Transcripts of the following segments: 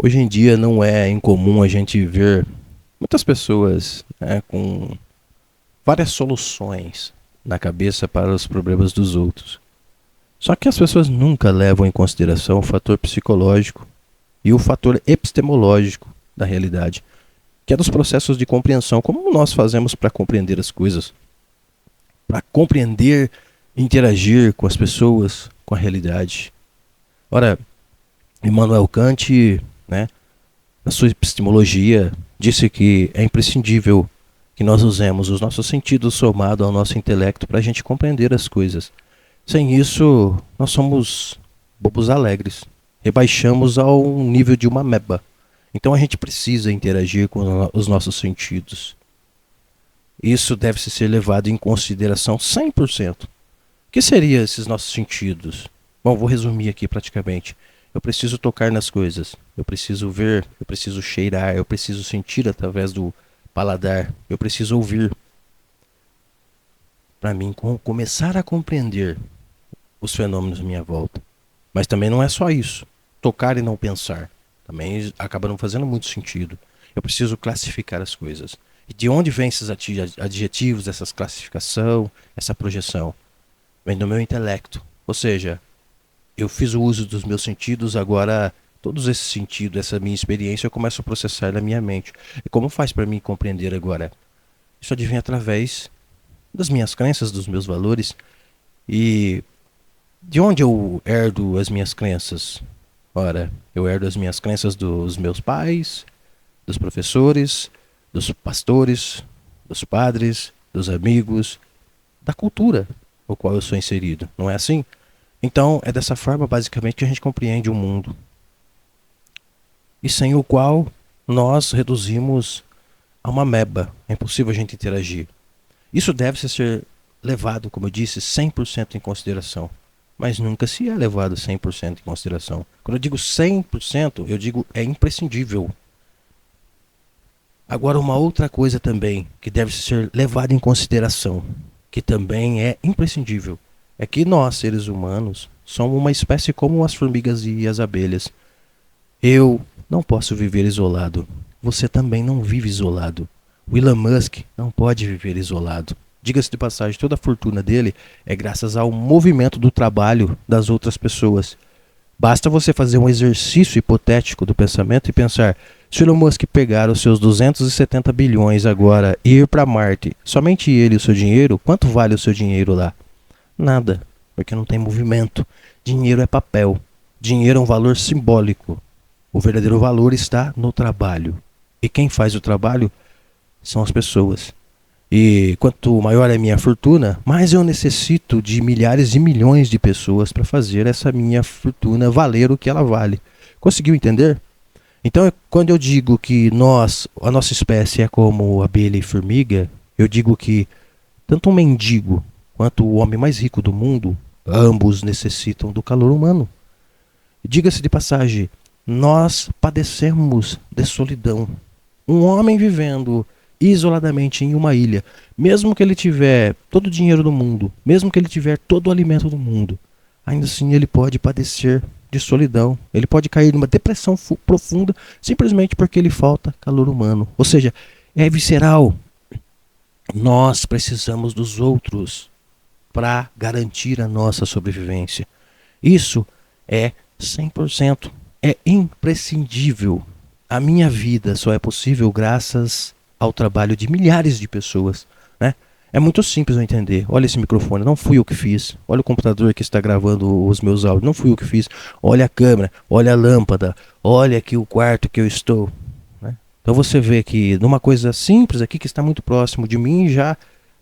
Hoje em dia não é incomum a gente ver muitas pessoas, né, com várias soluções na cabeça para os problemas dos outros. Só que as pessoas nunca levam em consideração o fator psicológico e o fator epistemológico da realidade, que é dos processos de compreensão. Como nós fazemos para compreender as coisas, para compreender e interagir com as pessoas, com a realidade. Ora, Immanuel Kant, né, na sua epistemologia, disse que é imprescindível que nós usemos os nossos sentidos somados ao nosso intelecto para a gente compreender as coisas. Sem isso, nós somos bobos alegres. Rebaixamos ao nível de uma ameba. Então a gente precisa interagir com os nossos sentidos. Isso deve ser levado em consideração 100%. O que seriam esses nossos sentidos? Bom, vou resumir aqui praticamente. Eu preciso tocar nas coisas, eu preciso ver, eu preciso cheirar, eu preciso sentir através do paladar, eu preciso ouvir. Para mim começar a compreender os fenômenos à minha volta. Mas também não é só isso. Tocar e não pensar. Também acaba não fazendo muito sentido. Eu preciso classificar as coisas. E de onde vêm esses adjetivos, essa classificação, essa projeção? Vem do meu intelecto. Ou seja, eu fiz o uso dos meus sentidos, agora todos esses sentidos, essa minha experiência, eu começo a processar na minha mente. E como faz para mim compreender agora? Isso advém através das minhas crenças, dos meus valores. E de onde eu herdo as minhas crenças? Ora, eu herdo as minhas crenças dos meus pais, dos professores, dos pastores, dos padres, dos amigos, da cultura no qual eu sou inserido. Não é assim? Então, é dessa forma, basicamente, que a gente compreende o mundo. E sem o qual nós reduzimos a uma ameba. É impossível a gente interagir. Isso deve ser levado, como eu disse, 100% em consideração. Mas nunca se é levado 100% em consideração. Quando eu digo 100%, eu digo é imprescindível. Agora, uma outra coisa também que deve ser levada em consideração, que também é imprescindível, é que nós, seres humanos, somos uma espécie como as formigas e as abelhas. Eu não posso viver isolado. Você também não vive isolado. O Elon Musk não pode viver isolado. Diga-se de passagem, toda a fortuna dele é graças ao movimento do trabalho das outras pessoas. Basta você fazer um exercício hipotético do pensamento e pensar, se o Elon Musk pegar os seus 270 bilhões agora e ir para Marte, somente ele e o seu dinheiro, quanto vale o seu dinheiro lá? Nada, porque não tem movimento. Dinheiro é papel. Dinheiro é um valor simbólico. O verdadeiro valor está no trabalho. E quem faz o trabalho são as pessoas. E quanto maior é a minha fortuna, mais eu necessito de milhares e milhões de pessoas para fazer essa minha fortuna valer o que ela vale. Conseguiu entender? Então, quando eu digo que a nossa espécie é como abelha e formiga, eu digo que tanto um mendigo quanto o homem mais rico do mundo, ambos necessitam do calor humano. Diga-se de passagem, nós padecemos de solidão. Um homem vivendo isoladamente em uma ilha, mesmo que ele tiver todo o dinheiro do mundo, mesmo que ele tiver todo o alimento do mundo, ainda assim ele pode padecer de solidão. Ele pode cair numa depressão profunda simplesmente porque lhe falta calor humano. Ou seja, é visceral. Nós precisamos dos outros para garantir a nossa sobrevivência. Isso é 100%. É imprescindível. A minha vida só é possível graças ao trabalho de milhares de pessoas, né? É muito simples eu entender. Olha esse microfone, não fui eu que fiz. Olha o computador que está gravando os meus áudios, não fui eu que fiz. Olha a câmera, olha a lâmpada, olha aqui o quarto que eu estou, né? Então você vê que numa coisa simples aqui que está muito próximo de mim, já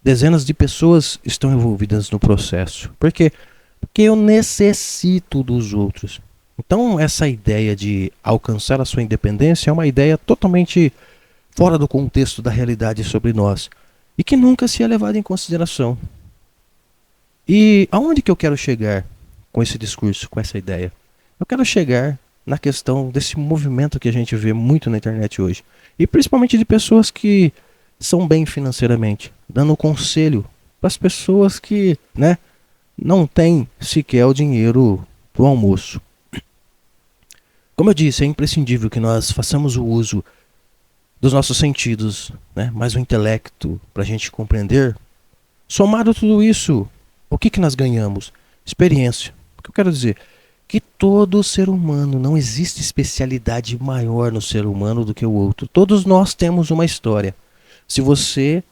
dezenas de pessoas estão envolvidas no processo. Por quê? Porque eu necessito dos outros. Então essa ideia de alcançar a sua independência é uma ideia totalmente fora do contexto da realidade sobre nós e que nunca se é levada em consideração. E aonde que eu quero chegar com esse discurso, com essa ideia? Eu quero chegar na questão desse movimento que a gente vê muito na internet hoje, e principalmente de pessoas que são bem financeiramente, dando conselho para as pessoas que, né, não têm sequer o dinheiro para o almoço. Como eu disse, é imprescindível que nós façamos o uso dos nossos sentidos, né? Mais o intelecto para a gente compreender. Somado tudo isso, o que nós ganhamos? Experiência. O que eu quero dizer? Que todo ser humano, não existe especialidade maior no ser humano do que o outro. Todos nós temos uma história. Se você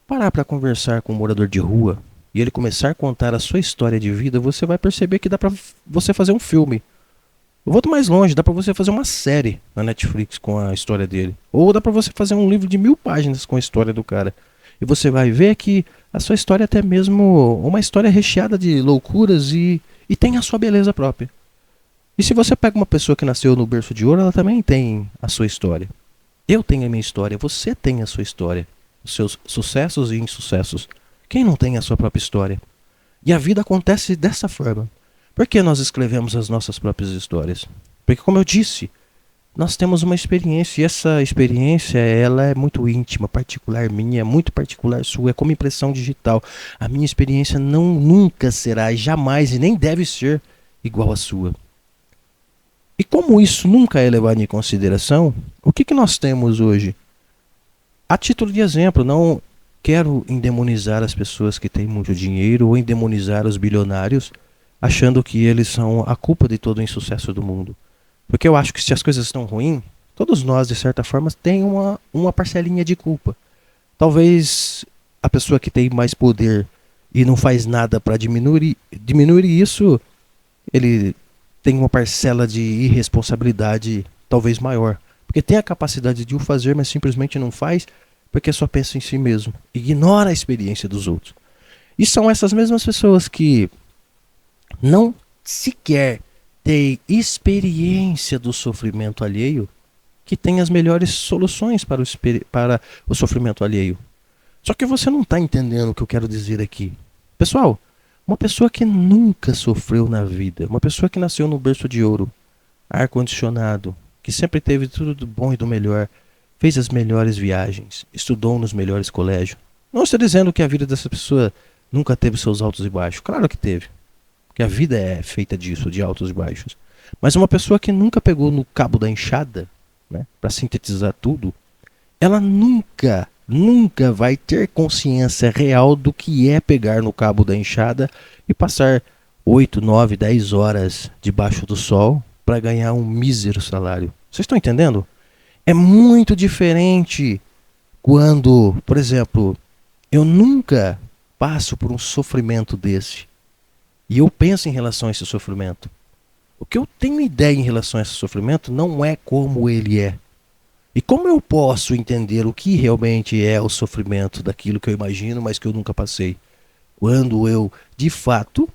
parar para conversar com um morador de rua e ele começar a contar a sua história de vida, você vai perceber que dá para você fazer um filme. Eu vou mais longe, dá pra você fazer uma série na Netflix com a história dele. Ou dá pra você fazer um livro de 1000 páginas com a história do cara. E você vai ver que a sua história é até mesmo uma história recheada de loucuras e tem a sua beleza própria. E se você pega uma pessoa que nasceu no berço de ouro, ela também tem a sua história. Eu tenho a minha história, você tem a sua história. Os seus sucessos e insucessos. Quem não tem a sua própria história? E a vida acontece dessa forma. Por que nós escrevemos as nossas próprias histórias? Porque, como eu disse, nós temos uma experiência e essa experiência ela é muito íntima, particular minha, é muito particular sua, é como impressão digital. A minha experiência nunca será, jamais e nem deve ser igual à sua. E como isso nunca é levado em consideração, o que nós temos hoje? A título de exemplo, não quero endemonizar as pessoas que têm muito dinheiro ou endemonizar os bilionários, achando que eles são a culpa de todo o insucesso do mundo. Porque eu acho que se as coisas estão ruins, todos nós, de certa forma, tem uma parcelinha de culpa. Talvez a pessoa que tem mais poder e não faz nada para diminuir isso, ele tem uma parcela de irresponsabilidade talvez maior. Porque tem a capacidade de o fazer, mas simplesmente não faz, porque só pensa em si mesmo. Ignora a experiência dos outros. E são essas mesmas pessoas que não sequer tem experiência do sofrimento alheio, que tem as melhores soluções para o sofrimento alheio. Só que você não está entendendo o que eu quero dizer aqui. Pessoal, uma pessoa que nunca sofreu na vida, uma pessoa que nasceu no berço de ouro, ar-condicionado, que sempre teve tudo do bom e do melhor, fez as melhores viagens, estudou nos melhores colégios. Não estou dizendo que a vida dessa pessoa nunca teve seus altos e baixos. Claro que teve. Porque a vida é feita disso, de altos e baixos. Mas uma pessoa que nunca pegou no cabo da enxada, né, para sintetizar tudo, ela nunca vai ter consciência real do que é pegar no cabo da enxada e passar 8, 9, 10 horas debaixo do sol para ganhar um mísero salário. Vocês estão entendendo? É muito diferente quando, por exemplo, eu nunca passo por um sofrimento desse. E eu penso em relação a esse sofrimento. O que eu tenho ideia em relação a esse sofrimento não é como ele é. E como eu posso entender o que realmente é o sofrimento daquilo que eu imagino, mas que eu nunca passei? Quando eu, de fato,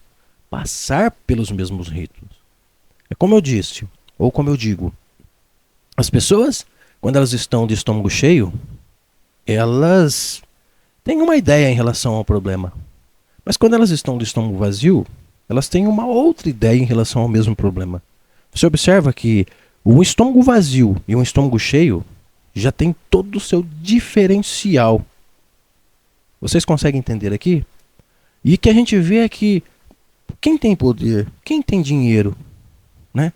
passar pelos mesmos ritmos. É como eu disse, ou como eu digo, as pessoas, quando elas estão de estômago cheio, elas têm uma ideia em relação ao problema. Mas quando elas estão de estômago vazio, elas têm uma outra ideia em relação ao mesmo problema. Você observa que um estômago vazio e um estômago cheio já tem todo o seu diferencial. Vocês conseguem entender aqui? E o que a gente vê é que quem tem poder, quem tem dinheiro, né?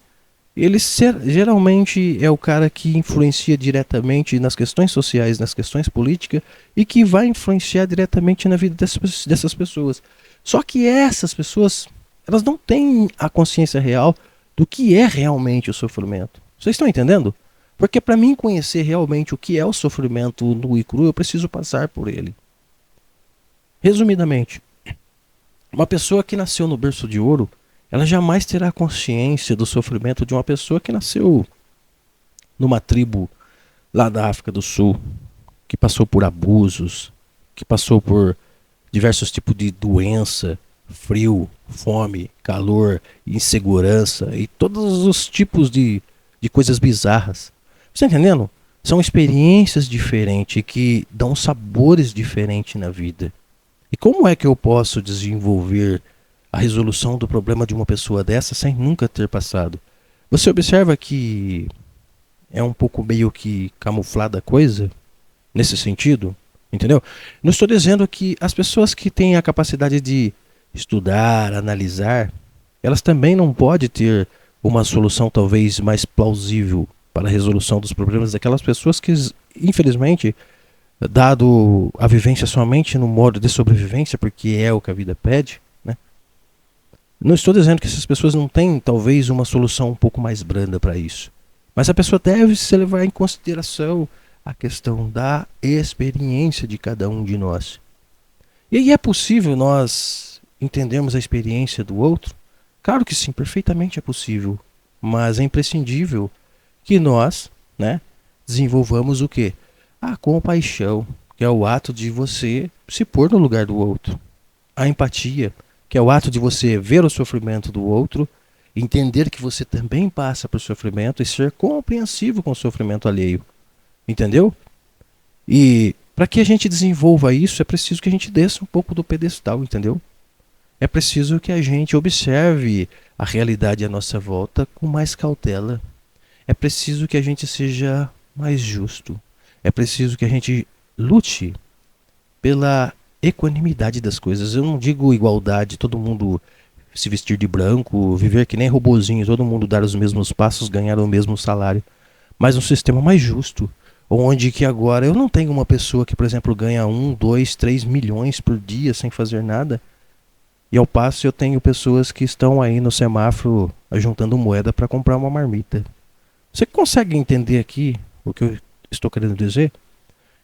Ele geralmente é o cara que influencia diretamente nas questões sociais, nas questões políticas e que vai influenciar diretamente na vida dessas pessoas. Só que essas pessoas, elas não têm a consciência real do que é realmente o sofrimento. Vocês estão entendendo? Porque para mim conhecer realmente o que é o sofrimento nu e cru, eu preciso passar por ele. Resumidamente, uma pessoa que nasceu no berço de ouro, ela jamais terá consciência do sofrimento de uma pessoa que nasceu numa tribo lá da África do Sul, que passou por abusos, que passou por diversos tipos de doença, frio, fome, calor, insegurança e todos os tipos de coisas bizarras. Você está entendendo? São experiências diferentes que dão sabores diferentes na vida. E como é que eu posso desenvolver a resolução do problema de uma pessoa dessa sem nunca ter passado? Você observa que é um pouco meio que camuflada a coisa nesse sentido, entendeu? Não estou dizendo que as pessoas que têm a capacidade de estudar, analisar, elas também não podem ter uma solução talvez mais plausível para a resolução dos problemas daquelas pessoas que, infelizmente, dado a vivência somente no modo de sobrevivência, porque é o que a vida pede, né? Não estou dizendo que essas pessoas não têm talvez uma solução um pouco mais branda para isso, mas a pessoa deve se levar em consideração a questão da experiência de cada um de nós. E aí é possível nós entendermos a experiência do outro? Claro que sim, perfeitamente é possível, mas é imprescindível que nós, né, desenvolvamos o quê? A compaixão, que é o ato de você se pôr no lugar do outro. A empatia, que é o ato de você ver o sofrimento do outro, entender que você também passa por sofrimento e ser compreensivo com o sofrimento alheio. Entendeu? E para que a gente desenvolva isso, é preciso que a gente desça um pouco do pedestal, entendeu? É preciso que a gente observe a realidade à nossa volta com mais cautela. É preciso que a gente seja mais justo. É preciso que a gente lute pela equanimidade das coisas. Eu não digo igualdade, todo mundo se vestir de branco, viver que nem robozinho, todo mundo dar os mesmos passos, ganhar o mesmo salário. Mas um sistema mais justo, onde que agora eu não tenho uma pessoa que, por exemplo, ganha 1, 2, 3 milhões por dia sem fazer nada, e ao passo eu tenho pessoas que estão aí no semáforo juntando moeda para comprar uma marmita. Você consegue entender aqui o que eu estou querendo dizer?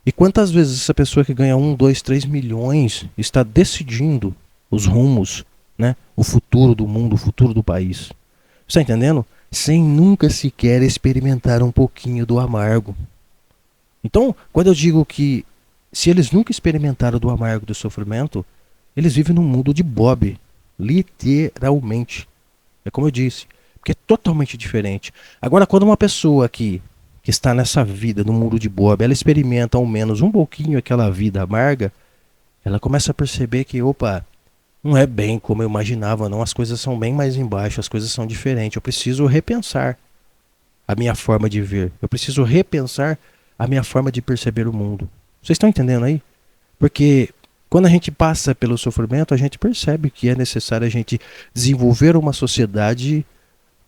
E quantas vezes essa pessoa que ganha 1, 2, 3 milhões está decidindo os rumos, né? O futuro do mundo, o futuro do país. Está entendendo? Sem nunca sequer experimentar um pouquinho do amargo. Então, quando eu digo que se eles nunca experimentaram do amargo do sofrimento, eles vivem num mundo de Bob, literalmente. É como eu disse, porque é totalmente diferente. Agora, quando uma pessoa que está nessa vida, no mundo de Bob, ela experimenta ao menos um pouquinho aquela vida amarga, ela começa a perceber que, opa, não é bem como eu imaginava, não. As coisas são bem mais embaixo, as coisas são diferentes. Eu preciso repensar a minha forma de ver. Eu preciso repensar a minha forma de perceber o mundo. Vocês estão entendendo aí? Porque quando a gente passa pelo sofrimento, a gente percebe que é necessário a gente desenvolver uma sociedade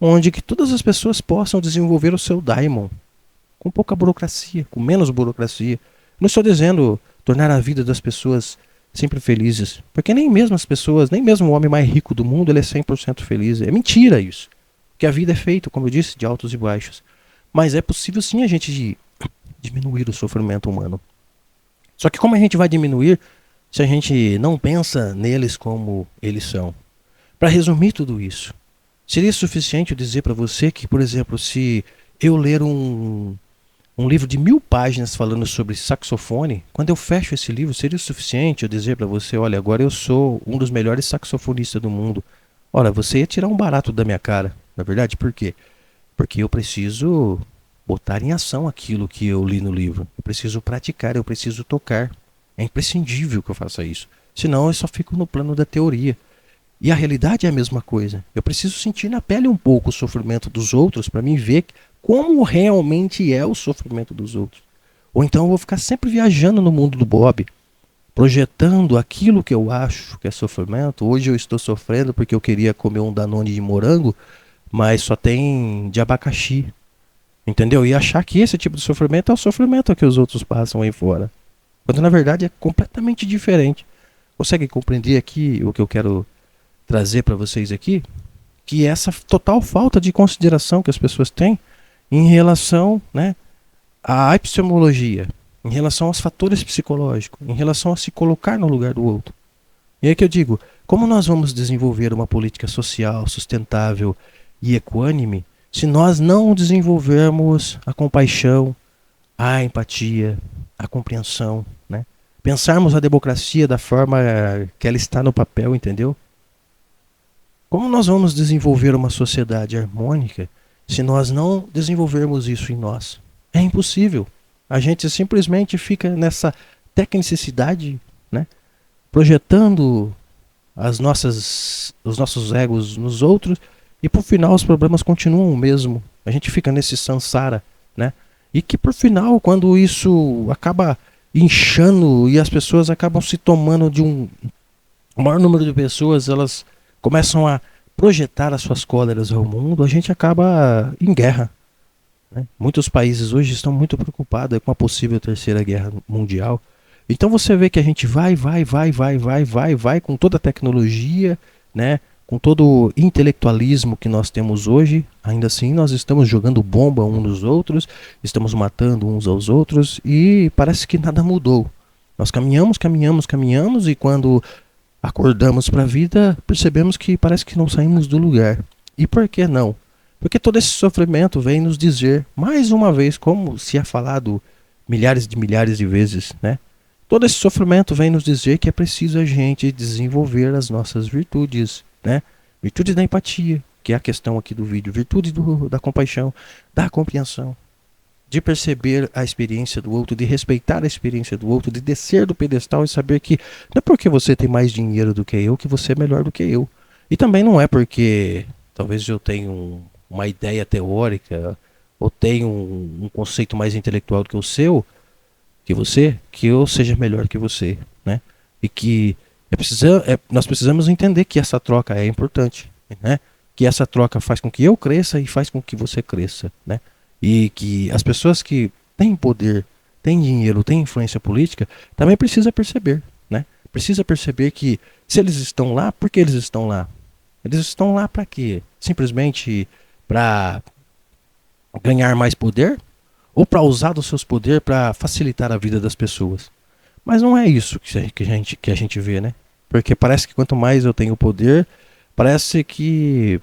onde que todas as pessoas possam desenvolver o seu daimon, com pouca burocracia, com menos burocracia. Não estou dizendo tornar a vida das pessoas sempre felizes, porque nem mesmo as pessoas, nem mesmo o homem mais rico do mundo, ele é 100% feliz. É mentira isso. Que a vida é feita, como eu disse, de altos e baixos. Mas é possível sim a gente diminuir o sofrimento humano. Só que como a gente vai diminuir se a gente não pensa neles como eles são? Para resumir tudo isso, seria suficiente eu dizer para você que, por exemplo, se eu ler um livro de 1000 páginas falando sobre saxofone, quando eu fecho esse livro, seria o suficiente eu dizer para você, olha, agora eu sou um dos melhores saxofonistas do mundo. Ora, você ia tirar um barato da minha cara, na verdade, por quê? Porque eu preciso botar em ação aquilo que eu li no livro. Eu preciso praticar, eu preciso tocar. É imprescindível que eu faça isso. Senão eu só fico no plano da teoria. E a realidade é a mesma coisa. Eu preciso sentir na pele um pouco o sofrimento dos outros para mim ver como realmente é o sofrimento dos outros. Ou então eu vou ficar sempre viajando no mundo do Bob, projetando aquilo que eu acho que é sofrimento. Hoje eu estou sofrendo porque eu queria comer um Danone de morango, mas só tem de abacaxi. Entendeu? E achar que esse tipo de sofrimento é o sofrimento que os outros passam aí fora. Quando na verdade é completamente diferente. Consegue compreender aqui o que eu quero trazer para vocês aqui? Que essa total falta de consideração que as pessoas têm em relação, né, à epistemologia, em relação aos fatores psicológicos, em relação a se colocar no lugar do outro. E aí que eu digo, como nós vamos desenvolver uma política social sustentável e equânime se nós não desenvolvermos a compaixão, a empatia, a compreensão, né? Pensarmos a democracia da forma que ela está no papel, entendeu? Como nós vamos desenvolver uma sociedade harmônica se nós não desenvolvermos isso em nós? É impossível. A gente simplesmente fica nessa tecnicidade, né? Projetando os nossos egos nos outros e por final os problemas continuam o mesmo. A gente fica nesse samsara, né? E que por final, quando isso acaba inchando e as pessoas acabam se tomando de o maior número de pessoas, elas começam a projetar as suas cóleras ao mundo, a gente acaba em guerra, né? Muitos países hoje estão muito preocupados com a possível terceira guerra mundial. Então você vê que a gente vai com toda a tecnologia, né? Com todo o intelectualismo que nós temos hoje, ainda assim nós estamos jogando bomba uns nos outros, estamos matando uns aos outros e parece que nada mudou. Nós caminhamos e quando acordamos para a vida, percebemos que parece que não saímos do lugar. E por que não? Porque todo esse sofrimento vem nos dizer, mais uma vez, como se é falado milhares de vezes, né? Todo esse sofrimento vem nos dizer que é preciso a gente desenvolver as nossas virtudes, né? Virtude da empatia, que é a questão aqui do vídeo, virtude da compaixão, da compreensão, de perceber a experiência do outro, de respeitar a experiência do outro, de descer do pedestal e saber que não é porque você tem mais dinheiro do que eu que você é melhor do que eu. E também não é porque talvez eu tenha uma ideia teórica ou tenha um conceito mais intelectual do que o seu, que você, que eu seja melhor que você, né? E que nós precisamos entender que essa troca é importante, né? Que essa troca faz com que eu cresça e faz com que você cresça, né? E que as pessoas que têm poder, têm dinheiro, têm influência política, também precisa perceber, né? Precisa perceber que se eles estão lá, por que eles estão lá? Eles estão lá para quê? Simplesmente para ganhar mais poder? Ou para usar dos seus poderes para facilitar a vida das pessoas? Mas não é isso que a gente vê, né? Porque parece que quanto mais eu tenho poder, parece que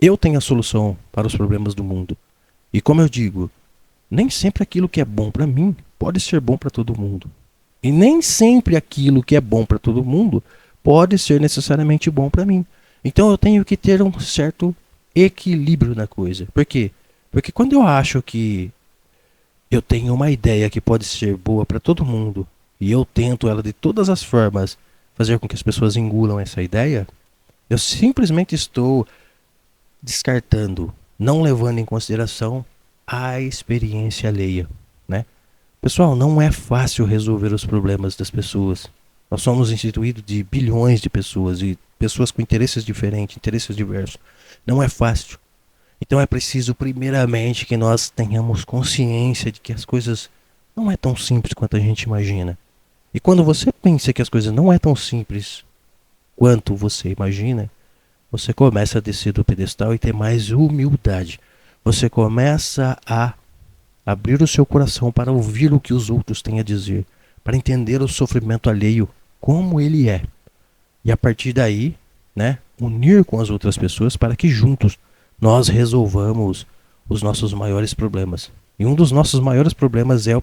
eu tenho a solução para os problemas do mundo. E como eu digo, nem sempre aquilo que é bom para mim pode ser bom para todo mundo. E nem sempre aquilo que é bom para todo mundo pode ser necessariamente bom para mim. Então eu tenho que ter um certo equilíbrio na coisa. Por quê? Porque quando eu acho que eu tenho uma ideia que pode ser boa para todo mundo e eu tento ela de todas as formas fazer com que as pessoas engulam essa ideia, eu simplesmente estou descartando, não levando em consideração a experiência alheia, né? Pessoal, não é fácil resolver os problemas das pessoas. Nós somos instituídos de bilhões de pessoas e pessoas com interesses diferentes, interesses diversos. Não é fácil. Então é preciso primeiramente que nós tenhamos consciência de que as coisas não é tão simples quanto a gente imagina. E quando você pensa que as coisas não é tão simples quanto você imagina, você começa a descer do pedestal e ter mais humildade. Você começa a abrir o seu coração para ouvir o que os outros têm a dizer, para entender o sofrimento alheio como ele é. E a partir daí, né, unir com as outras pessoas para que juntos nós resolvamos os nossos maiores problemas. E um dos nossos maiores problemas é o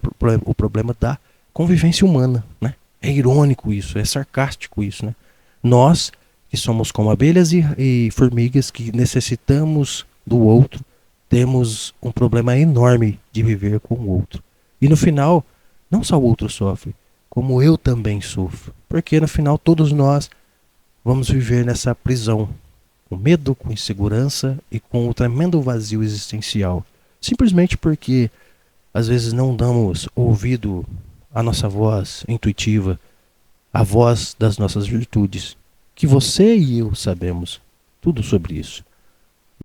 problema da convivência humana, né? É irônico isso, é sarcástico isso, né? Nós, que somos como abelhas e formigas, que necessitamos do outro, temos um problema enorme de viver com o outro. E no final, não só o outro sofre, como eu também sofro. Porque no final todos nós vamos viver nessa prisão, com medo, com insegurança e com o tremendo vazio existencial. Simplesmente porque às vezes não damos ouvido à nossa voz intuitiva, a voz das nossas virtudes, que você e eu sabemos tudo sobre isso.